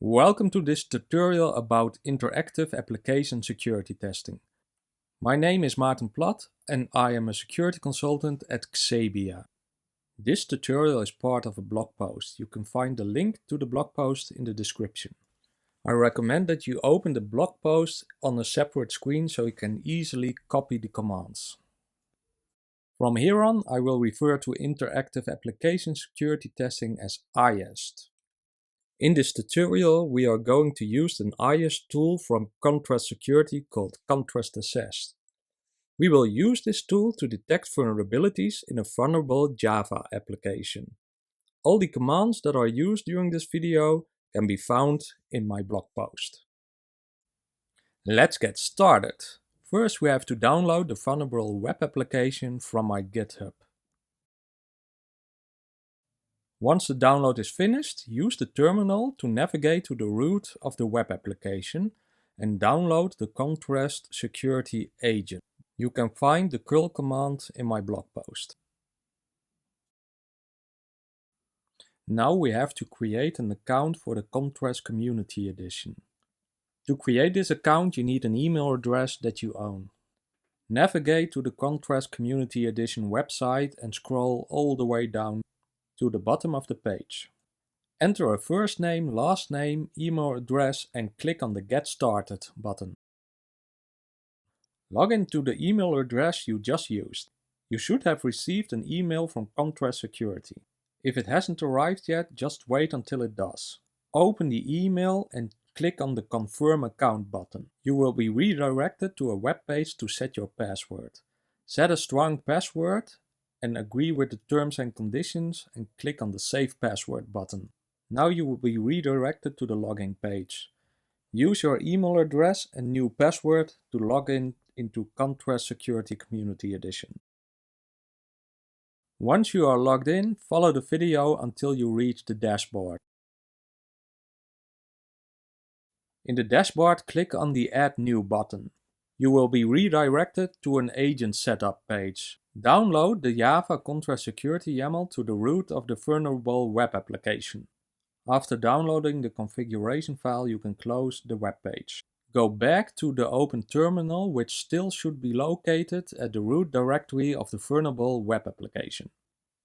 Welcome to this tutorial about interactive application security testing. My name is Maarten Plat and I am a security consultant at Xebia. This tutorial is part of a blog post. You can find the link to the blog post in the description. I recommend that you open the blog post on a separate screen so you can easily copy the commands. From here on, I will refer to interactive application security testing as IAST. In this tutorial, we are going to use an IAST tool from Contrast Security called Contrast Assess. We will use this tool to detect vulnerabilities in a vulnerable Java application. All the commands that are used during this video can be found in my blog post. Let's get started. First, we have to download the vulnerable web application from my GitHub. Once the download is finished, use the terminal to navigate to the root of the web application and download the Contrast Security agent. You can find the curl command in my blog post. Now we have to create an account for the Contrast Community Edition. To create this account, you need an email address that you own. Navigate to the Contrast Community Edition website and scroll all the way down to the bottom of the page. Enter a first name, last name, email address and click on the Get Started button. Log in to the email address you just used. You should have received an email from Contrast Security. If it hasn't arrived yet, just wait until it does. Open the email and click on the Confirm Account button. You will be redirected to a web page to set your password. Set a strong password and agree with the terms and conditions and click on the Save Password button. Now you will be redirected to the login page. Use your email address and new password to log in into Contrast Security Community Edition. Once you are logged in, follow the video until you reach the dashboard. In the dashboard, click on the Add New button. You will be redirected to an agent setup page. Download the Java Contrast Security YAML to the root of the vulnerable web application. After downloading the configuration file, you can close the web page. Go back to the open terminal, which still should be located at the root directory of the vulnerable web application.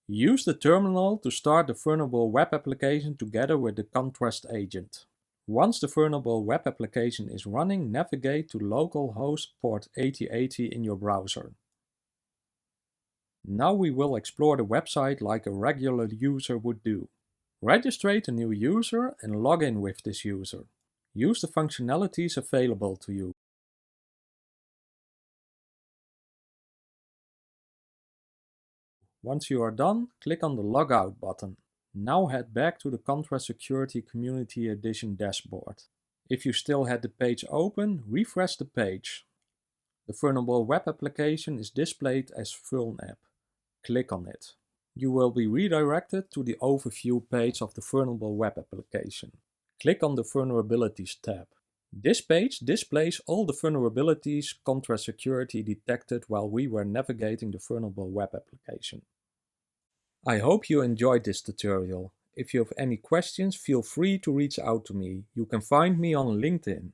Use the terminal to start the vulnerable web application together with the Contrast agent. Once the vulnerable web application is running, navigate to localhost port 8080 in your browser. Now we will explore the website like a regular user would do. Register a new user and log in with this user. Use the functionalities available to you. Once you are done, click on the Logout button. Now head back to the Contrast Security Community Edition dashboard. If you still had the page open, refresh the page. The vulnerable web application is displayed as Vuln app. Click on it. You will be redirected to the overview page of the vulnerable web application. Click on the Vulnerabilities tab. This page displays all the vulnerabilities Contrast Security detected while we were navigating the vulnerable web application. I hope you enjoyed this tutorial. If you have any questions, feel free to reach out to me. You can find me on LinkedIn.